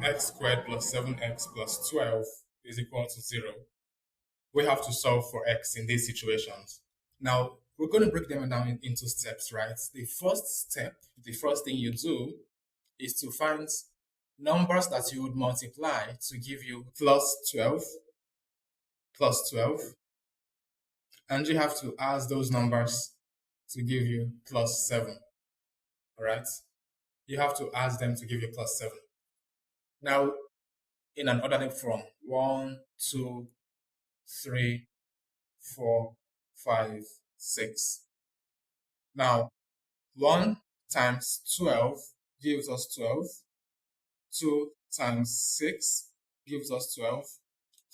x squared plus 7x plus 12 is equal to 0. We have to solve for x in these situations. Now, we're going to break them down into steps, right? The first step, the first thing you do is to find numbers that you would multiply to give you plus 12, and you have to add those numbers to give you plus 7, all right? You have to add them to give you plus 7. Now, in an orderly form, 1, 2, 3, 4, 5, 6. Now, 1 times 12 gives us 12. 2 times 6 gives us 12.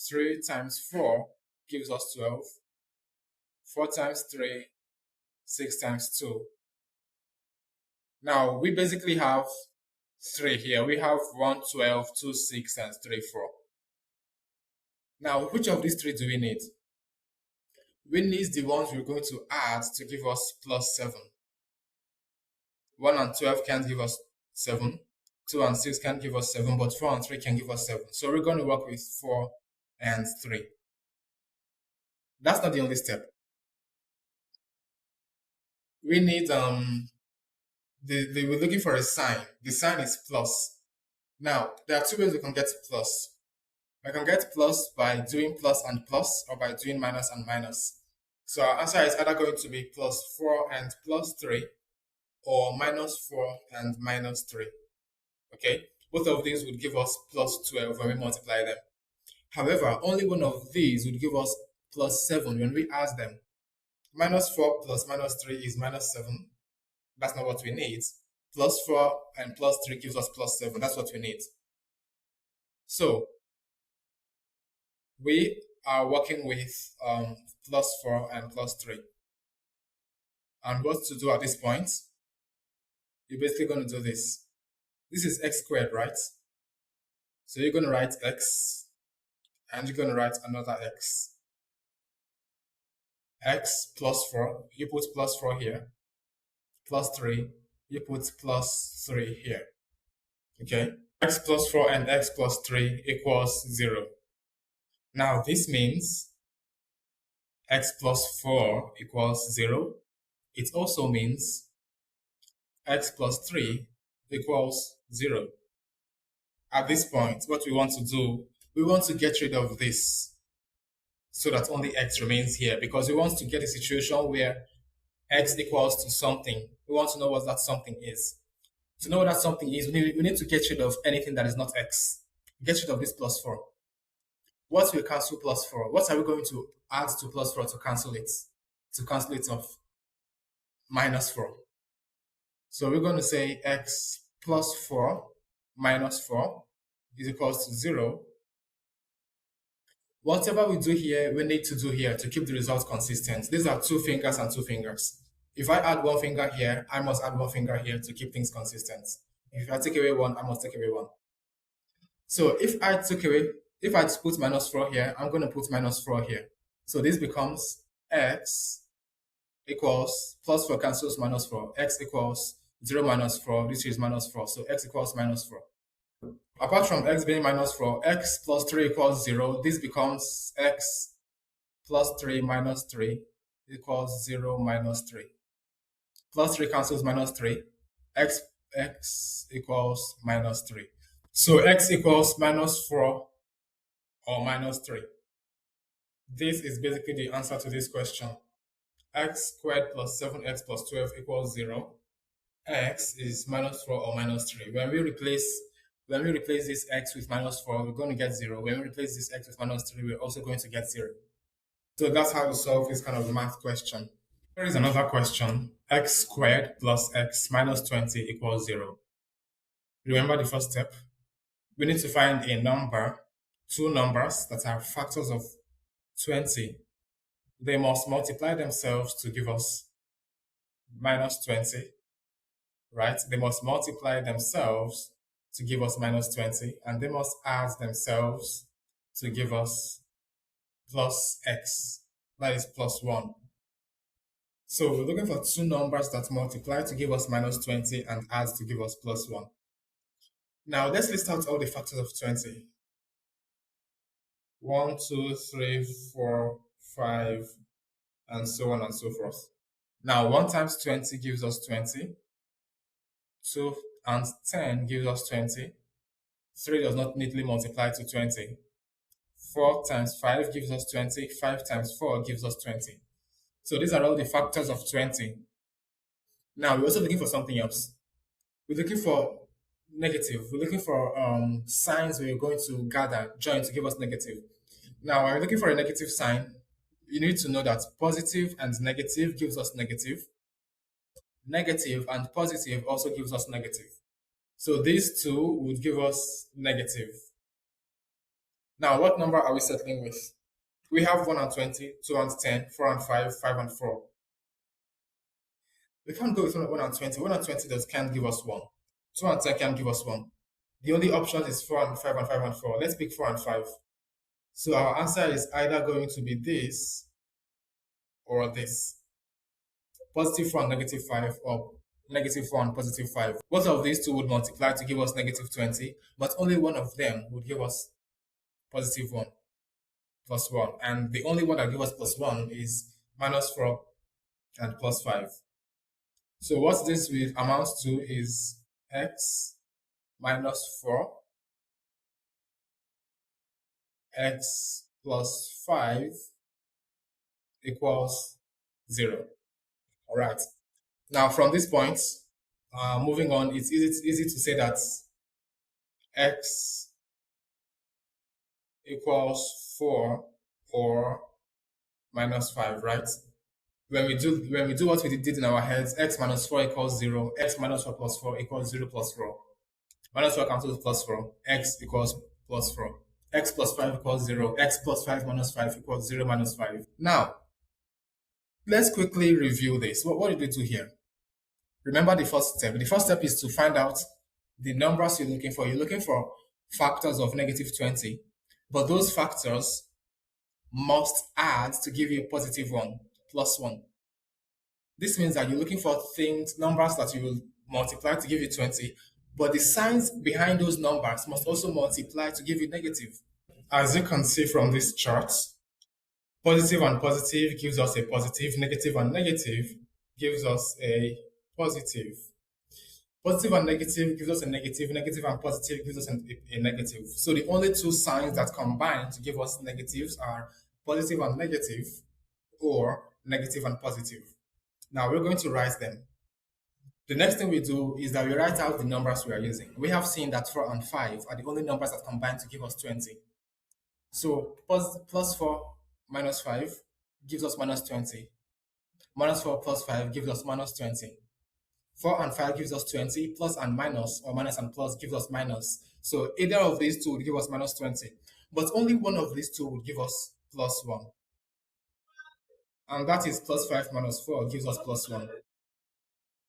3 times 4 gives us 12. 4 times 3, 6 times 2. Now, we basically have 3 here. We have 1, 12, 2, 6, and 3, 4. Now, which of these 3 do we need? We need the ones we're going to add to give us plus 7. 1 and 12 can't give us 7. 2 and 6 can't give us 7, but 4 and 3 can give us 7. So we're going to work with 4 and 3. That's not the only step. We need, we're looking for a sign. The sign is plus. Now, there are 2 ways we can get plus. I can get plus by doing plus and plus, or by doing minus and minus. So our answer is either going to be plus 4 and plus 3, or minus 4 and minus 3. Okay? Both of these would give us plus 12 when we multiply them. However, only one of these would give us plus 7 when we add them. Minus 4 plus minus 3 is minus 7. That's not what we need. Plus 4 and plus 3 gives us plus 7. That's what we need. So, we are working with plus 4 and plus 3. And what to do at this point? You're basically going to do this. This is x squared, right? So you're going to write x, and you're going to write another x. X plus 4, you put plus 4 here. Plus 3, you put plus 3 here. Okay? X plus 4 and x plus 3 equals 0. Now this means x plus 4 equals 0. It also means x plus 3 equals 0. At this point, what we want to do, we want to get rid of this so that only x remains here, because we want to get a situation where x equals to something. We want to know what that something is. To know what that something is, we need to get rid of anything that is not x. Get rid of this plus 4. What will cancel plus 4? What are we going to add to plus 4 to cancel it? To cancel it off? Minus 4. So we're going to say x plus 4 minus 4 is equals to 0. Whatever we do here, we need to do here to keep the result consistent. These are 2 fingers and 2 fingers. If I add 1 finger here, I must add 1 finger here to keep things consistent. If I take away 1, I must take away 1. So if I put minus 4 here, I'm going to put minus 4 here. So this becomes x equals, plus 4 cancels minus 4. X equals 0 minus 4. This is minus 4. So x equals minus 4. Apart from x being minus 4, x plus 3 equals 0. This becomes x plus 3 minus 3 equals 0 minus 3. Plus 3 cancels minus 3. X equals minus 3. So x equals minus 4 or minus 3. This is basically the answer to this question. X squared plus 7x plus 12 equals 0. X is minus 4 or minus 3. When we replace this x with minus 4, we're going to get 0. When we replace this x with minus 3, we're also going to get 0. So that's how to solve this kind of math question. Here is another question. X squared plus x minus 20 equals 0. Remember the first step? We need to find a number, 2 numbers that are factors of 20. They must multiply themselves to give us minus 20, right? They must multiply themselves to give us minus 20, and they must add themselves to give us plus x, that is plus 1. So we're looking for 2 numbers that multiply to give us minus 20 and add to give us plus 1. Now let's list out all the factors of 20. 1, 2, 3, 4, 5, and so on and so forth. Now 1 times 20 gives us 20. 2 and 10 gives us 20. 3 does not neatly multiply to 20. 4 times 5 gives us 20. 5 times 4 gives us 20. So these are all the factors of 20. Now we're also looking for something else. We're looking for negative. We're looking for signs we're going to gather, join to give us negative. Now, when we're looking for a negative sign, you need to know that positive and negative gives us negative. Negative and positive also gives us negative. So these two would give us negative. Now, what number are we settling with? We have 1 and 20, 2 and 10, 4 and 5, 5 and 4. We can't go with 1 and 20. 1 and 20 can't give us 1. 2 and 10 can't give us 1. The only option is 4 and 5 and 5 and 4. Let's pick 4 and 5. So our answer is either going to be this or this. Positive 4 and negative 5 or negative 4 and positive 5. Both of these two would multiply to give us negative 20, but only one of them would give us positive 1 plus 1. And the only one that gives us plus 1 is minus 4 and plus 5. So what this will amount to is x minus 4, x plus 5 equals 0. All right. Now, from this point, moving on, it's easy to say that x equals 4 or minus 5, right? When we do what we did in our heads, x minus 4 equals 0, x minus 4 plus 4 equals 0 plus 4. Minus 4 cancels plus 4, x equals plus 4. X plus 5 equals 0, x plus 5 minus 5 equals 0 minus 5. Now, let's quickly review this. What did we do here? Remember the first step. The first step is to find out the numbers you're looking for. You're looking for factors of negative 20, but those factors must add to give you a positive 1, plus 1. This means that you're looking for numbers that you will multiply to give you 20, but the signs behind those numbers must also multiply to give you negative. As you can see from this chart, positive and positive gives us a positive, negative and negative gives us a positive. Positive and negative gives us a negative, negative and positive gives us a negative. So the only two signs that combine to give us negatives are positive and negative or negative and positive. Now we're going to write them. The next thing we do is that we write out the numbers we are using. We have seen that 4 and 5 are the only numbers that combine to give us 20. So plus 4 minus 5 gives us minus 20. Minus 4 plus 5 gives us minus 20. 4 and 5 gives us 20, plus and minus, or minus and plus gives us minus. So either of these two would give us minus 20, but only one of these two would give us plus 1. And that is plus 5 minus 4 gives us plus 1.